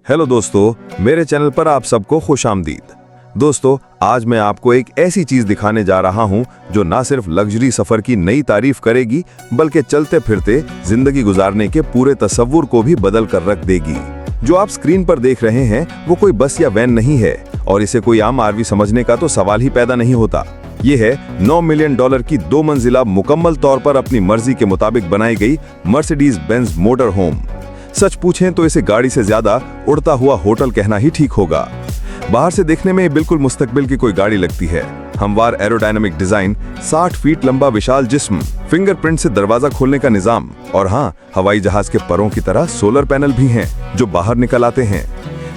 Hello दोस्तों, मेरे channel पर आप सबको खुशामदीद। दोस्तों, आज मैं आपको एक ऐसी चीज दिखाने जा रहा हूं जो ना सिर्फ लग्जरी सफर की नई तारीफ करेगी बल्कि चलते फिरते जिंदगी गुजारने के पूरे तस्वुर को भी बदल कर रख देगी। जो आप स्क्रीन पर देख रहे हैं वो कोई बस या वैन नहीं है और इसे कोई आम आरवी समझने का तो सवाल ही पैदा नहीं होता। ये है $9 मिलियन की 2 मंजिला मुकम्मल तौर पर अपनी मर्जी के मुताबिक बनाई गई मर्सिडीज बेंज मोटर होम। सच पूछें तो इसे गाड़ी से ज्यादा उड़ता हुआ होटल कहना ही ठीक होगा। बाहर से देखने में बिल्कुल मुस्तकबिल की कोई गाड़ी लगती है। हमवार एरोडायनामिक डिजाइन, 60 फीट लंबा विशाल जिस्म, फिंगरप्रिंट से दरवाजा खोलने का निजाम और हाँ, हवाई जहाज के परों की तरह सोलर पैनल भी हैं जो बाहर निकल आते हैं।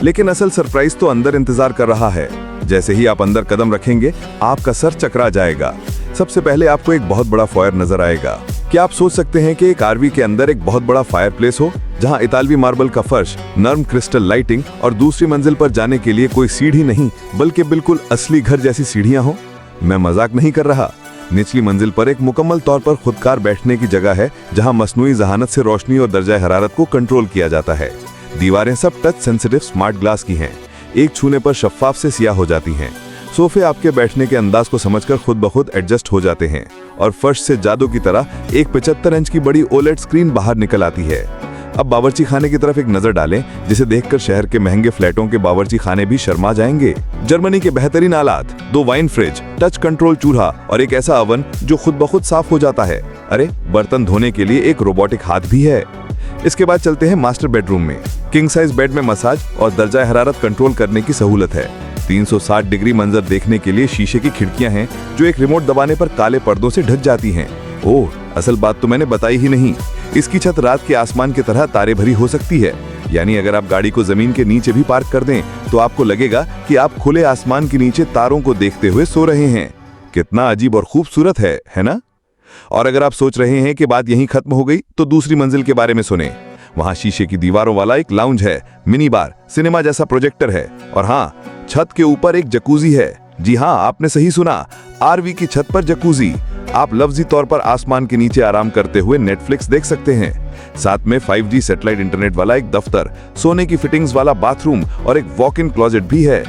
लेकिन असल सरप्राइज तो अंदर इंतजार कर रहा है। जैसे ही आप अंदर कदम रखेंगे आपका सर चकरा जाएगा। सबसे पहले आपको एक बहुत बड़ा फॉयर नजर आएगा। क्या आप सोच सकते हैं कि एक आरवी के अंदर एक बहुत बड़ा फायरप्लेस हो जहां इतालवी मार्बल का फर्श, नर्म क्रिस्टल लाइटिंग और दूसरी मंजिल पर जाने के लिए कोई सीढ़ी नहीं बल्कि बिल्कुल असली घर जैसी सीढ़ियां हो? मैं मजाक नहीं कर रहा। निचली मंजिल पर एक मुकम्मल तौर पर खुदकार बैठने की जगह है जहां मसनूई जहानत से रोशनी और दर्जा हरारत को कंट्रोल किया जाता है। दीवारें सब टच सेंसिटिव स्मार्ट ग्लास की हैं। एक छूने पर शफ्फाफ से सियाह हो जाती हैं। सोफे आपके बैठने के अंदाज को समझकर खुद ब खुद एडजस्ट हो जाते हैं और फर्श से जादू की तरह एक 75 इंच की बड़ी ओलेड स्क्रीन बाहर निकल आती है। अब बावर्ची खाने की तरफ एक नजर डालें, जिसे देखकर शहर के महंगे फ्लैटों के बावर्ची खाने भी शर्मा जाएंगे। जर्मनी के बेहतरीन आलात, 2 वाइन फ्रिज, टच कंट्रोल चूल्हा और एक ऐसा ओवन जो खुद ब खुद साफ हो जाता है। अरे, बर्तन धोने के लिए एक रोबोटिक हाथ भी है। इसके बाद चलते हैं मास्टर बेडरूम में। किंग साइज बेड में मसाज और दर्जा हरारत कंट्रोल करने की सहूलत है। 360 डिग्री मंजर देखने के लिए शीशे की खिड़कियां हैं जो एक रिमोट दबाने पर काले पर्दों से ढक जाती हैं। ओह, असल बात तो मैंने बताई ही नहीं। इसकी छत रात के आसमान की तरह तारे भरी हो सकती है। यानी अगर आप गाड़ी को जमीन के नीचे भी पार्क कर दें तो आपको लगेगा कि आप खुले आसमान के नीचे तारों को देखते हुए सो रहे हैं। कितना अजीब और खूबसूरत है ना? और अगर आप सोच रहे हैं कि बात यहीं खत्म हो गई तो दूसरी मंजिल के बारे में सुने। वहां शीशे की दीवारों वाला एक लाउंज है, मिनी बार, सिनेमा जैसा प्रोजेक्टर है और हाँ, छत के ऊपर एक जकूजी है। जी हाँ, आपने सही सुना, आरवी की छत पर जकूजी। आप लफ्जी तौर पर आसमान के नीचे आराम करते हुए नेटफ्लिक्स देख सकते हैं। साथ में 5G सैटेलाइट इंटरनेट वाला एक दफ्तर, सोने की फिटिंग्स वाला बाथरूम और एक वॉक इन क्लोजेट भी है।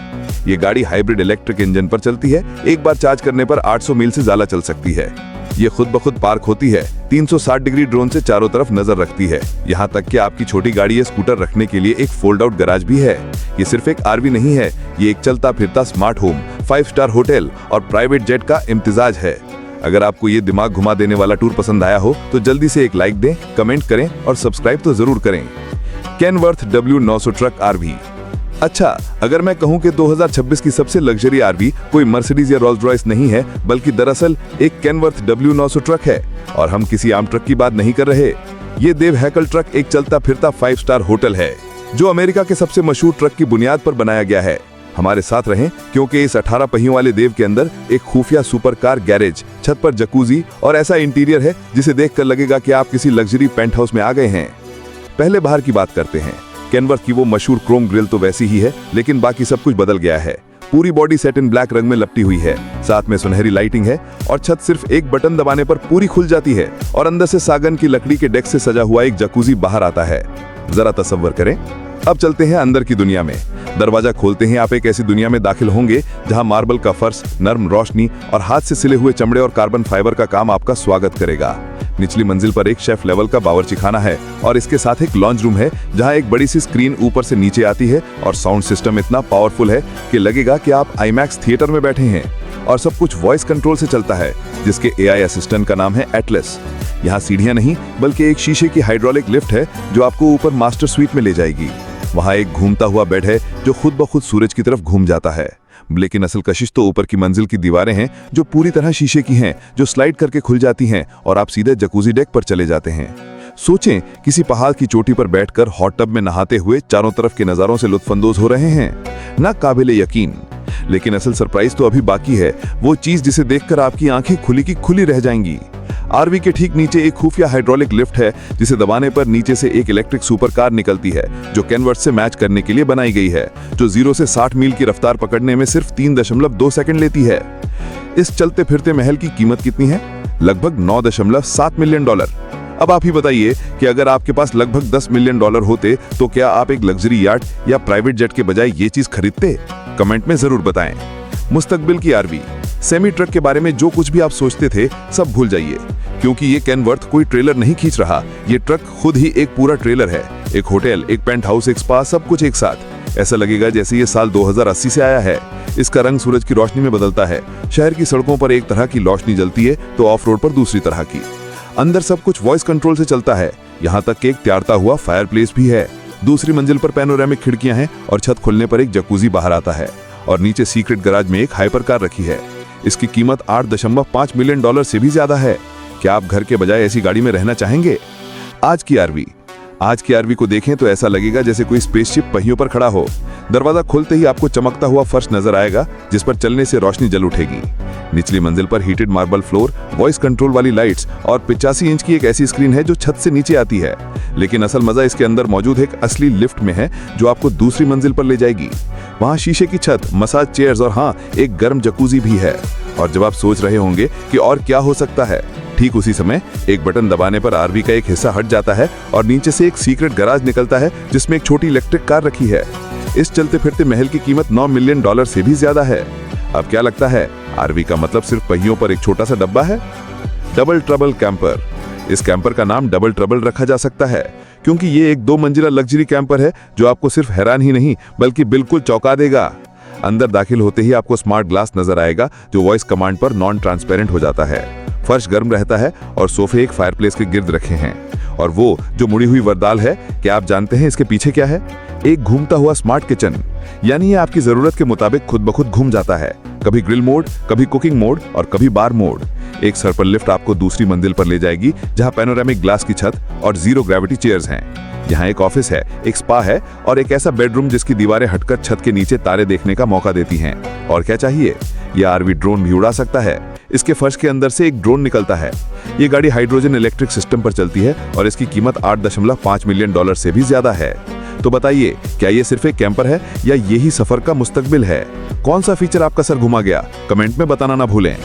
ये गाड़ी हाइब्रिड इलेक्ट्रिक इंजन पर चलती है। एक बार चार्ज करने पर 800 मील से ज्यादा चल सकती है। ये खुद ब खुद पार्क होती है। 360 डिग्री ड्रोन से चारों तरफ नजर रखती है। यहाँ तक कि आपकी छोटी गाड़ी या स्कूटर रखने के लिए एक फोल्ड आउट गैराज भी है। ये सिर्फ एक आरवी नहीं है, ये एक चलता फिरता स्मार्ट होम, 5 स्टार होटल और प्राइवेट जेट का इम्तिजाज है। अगर आपको ये दिमाग घुमा देने वाला टूर पसंद आया हो तो जल्दी से एक लाइक दें, कमेंट करें और सब्सक्राइब तो जरूर करें। Kenworth W900 truck RV. अच्छा, अगर मैं कहूं कि 2026 की सबसे लग्जरी आरवी कोई मर्सिडीज या रोल्स रॉयस नहीं है बल्कि दरअसल एक केनवर्थ W900 ट्रक है। और हम किसी आम ट्रक की बात नहीं कर रहे। ये देव हैकल ट्रक एक चलता फिरता 5 स्टार होटल है जो अमेरिका के सबसे मशहूर ट्रक की बुनियाद पर बनाया गया है। हमारे साथ रहें क्योंकि इस 18 पहियों वाले देव के अंदर एक खुफिया सुपर कार गैरेज, छत पर जकूजी और ऐसा इंटीरियर है जिसे देखकर लगेगा कि आप किसी लग्जरी पेंट हाउस में आ गए हैं। पहले बाहर की बात करते हैं। केनवर्थ की वो मशहूर क्रोम ग्रिल तो वैसी ही है, लेकिन बाकी सब कुछ बदल गया है। पूरी बॉडी सेट इन ब्लैक रंग में लपटी हुई है। साथ में सुनहरी लाइटिंग है और छत सिर्फ एक बटन दबाने पर पूरी खुल जाती है और अंदर से सागन की लकड़ी के डेक से सजा हुआ एक जकूजी बाहर आता है। जरा तसव्वुर करें। अब चलते हैं अंदर की दुनिया में। दरवाजा खोलते ही आप एक ऐसी दुनिया में दाखिल होंगे जहां मार्बल का फर्श, नर्म रोशनी और हाथ से सिले हुए चमड़े और कार्बन फाइबर का काम आपका स्वागत करेगा। निचली मंजिल पर एक शेफ लेवल का बावर्ची खाना है और इसके साथ एक लॉन्च रूम है जहां एक बड़ी सी स्क्रीन ऊपर से नीचे आती है और साउंड सिस्टम इतना पावरफुल है कि लगेगा कि आप आईमैक्स थिएटर में बैठे हैं। और सब कुछ वॉइस कंट्रोल से चलता है, जिसके AI असिस्टेंट का नाम है एटलस। यहाँ सीढ़ियां नहीं बल्कि एक शीशे की हाइड्रोलिक लिफ्ट है जो आपको ऊपर मास्टर स्वीट में ले जाएगी। वहाँ एक घूमता हुआ बेड है जो खुद ब खुद सूरज की तरफ घूम जाता है। लेकिन असल कशिश तो ऊपर की मंजिल की दीवारें हैं जो पूरी तरह शीशे की हैं, जो स्लाइड करके खुल जाती हैं और आप सीधे जकूजी डेक पर चले जाते हैं। सोचें, किसी पहाड़ की चोटी पर बैठकर हॉट टब में नहाते हुए चारों तरफ के नजारों से लुत्फानंदोज हो रहे हैं। ना काबिले यकीन। लेकिन असल सरप्राइज तो अभी बाकी है, वो चीज जिसे देखकर आपकी आंखें खुली की खुली रह जाएंगी। आरवी के ठीक नीचे एक खुफिया हाइड्रोलिक लिफ्ट है जिसे दबाने पर नीचे से एक इलेक्ट्रिक सुपर कार निकलती है जो केनवर्थ से मैच करने के लिए बनाई गई है, जो 0 से 60 मील की रफ्तार पकड़ने में सिर्फ 3.2 सेकंड लेती है। इस चलते फिरते महल की कीमत कितनी है? लगभग $9.7 मिलियन। अब आप ही बताइए कि अगर आपके पास लगभग $10 मिलियन होते तो क्या आप एक लग्जरी याट या प्राइवेट जेट के बजाय ये चीज खरीदते? कमेंट में जरूर बताएं। मुस्तकबिल की आरवी सेमी ट्रक के बारे में जो कुछ भी आप सोचते थे सब भूल जाइए, क्योंकि ये केनवर्थ कोई ट्रेलर नहीं खींच रहा। ये ट्रक खुद ही एक पूरा ट्रेलर है। एक होटल, एक पेंट हाउस, एक स्पा, सब कुछ एक साथ। ऐसा लगेगा जैसे ये साल 2080 से आया है। इसका रंग सूरज की रोशनी में बदलता है। शहर की सड़कों पर एक तरह की रोशनी जलती है तो ऑफ रोड पर दूसरी तरह की। अंदर सब कुछ वॉइस कंट्रोल से चलता है। यहाँ तक कि एक तैरता हुआ फायरप्लेस भी है। दूसरी मंजिल पर पैनोरामिक खिड़कियां हैं और छत खुलने पर एक जकूजी बाहर आता है। और नीचे सीक्रेट गैराज में एक हाइपर कार रखी है। इसकी कीमत $8.5 मिलियन से भी ज्यादा है। क्या आप घर के बजाय ऐसी गाड़ी में रहना चाहेंगे? आज की आरवी को देखें तो ऐसा लगेगा जैसे कोई स्पेसशिप पहियों पर खड़ा हो। दरवाजा खोलते ही आपको चमकता हुआ फर्श नजर आएगा जिस पर चलने से रोशनी जल उठेगी। निचली मंजिल पर heated marble floor, voice control वाली लाइट्स और 85 इंच की एक ऐसी स्क्रीन है जो छत से नीचे आती है। लेकिन असल मजा इसके अंदर मौजूद एक असली लिफ्ट में है जो आपको दूसरी मंजिल पर ले जाएगी। वहाँ शीशे की छत, मसाज चेयर्स और हाँ, एक गर्म जकूजी भी है। और जब आप सोच रहे होंगे कि और क्या हो सकता है, ठीक उसी समय एक बटन दबाने पर आरवी का एक हिस्सा हट जाता है और नीचे से एक सीक्रेट गैराज निकलता है जिसमें एक छोटी इलेक्ट्रिक कार रखी है। इस चलते फिरते महल की कीमत $9 मिलियन से भी ज्यादा है। अब क्या लगता है, आरवी का मतलब सिर्फ पहियों पर एक छोटा सा डब्बा है? Double trouble camper. इस कैंपर का नाम डबल ट्रबल रखा जा सकता है क्योंकि ये एक 2 मंजिला लग्जरी कैंपर है जो आपको सिर्फ हैरान ही नहीं बल्कि बिल्कुल चौंका देगा। अंदर दाखिल होते ही आपको स्मार्ट ग्लास नजर आएगा जो वॉइस कमांड पर नॉन ट्रांसपेरेंट हो जाता है। फर्श गर्म रहता है और सोफे एक फायरप्लेस के गिर्द रखे हैं। और वो जो मुड़ी हुई वरदाल है, क्या आप जानते हैं इसके पीछे क्या है? एक घूमता हुआ स्मार्ट किचन। यानी ये आपकी जरूरत के मुताबिक खुद ब खुद घूम जाता है। कभी ग्रिल मोड, कभी कुकिंग मोड और कभी बार मोड। एक सर पर लिफ्ट आपको दूसरी मंजिल पर ले जाएगी जहां पैनोरामिक ग्लास की छत और जीरो ग्रेविटी चेयर्स हैं। यहाँ एक ऑफिस है, एक स्पा है और एक ऐसा बेडरूम जिसकी दीवारें हटकर छत के नीचे तारे देखने का मौका देती हैं। और क्या चाहिए? यह आरवी ड्रोन भी उड़ा सकता है। इसके फर्श के अंदर से एक ड्रोन निकलता है। ये गाड़ी हाइड्रोजन इलेक्ट्रिक सिस्टम पर चलती है और इसकी कीमत $8.5 मिलियन से भी ज्यादा है। तो बताइए, क्या ये सिर्फ एक कैंपर है या यही सफर का मुस्तकबिल है? कौन सा फीचर आपका सर घुमा गया? कमेंट में बताना ना भूलें।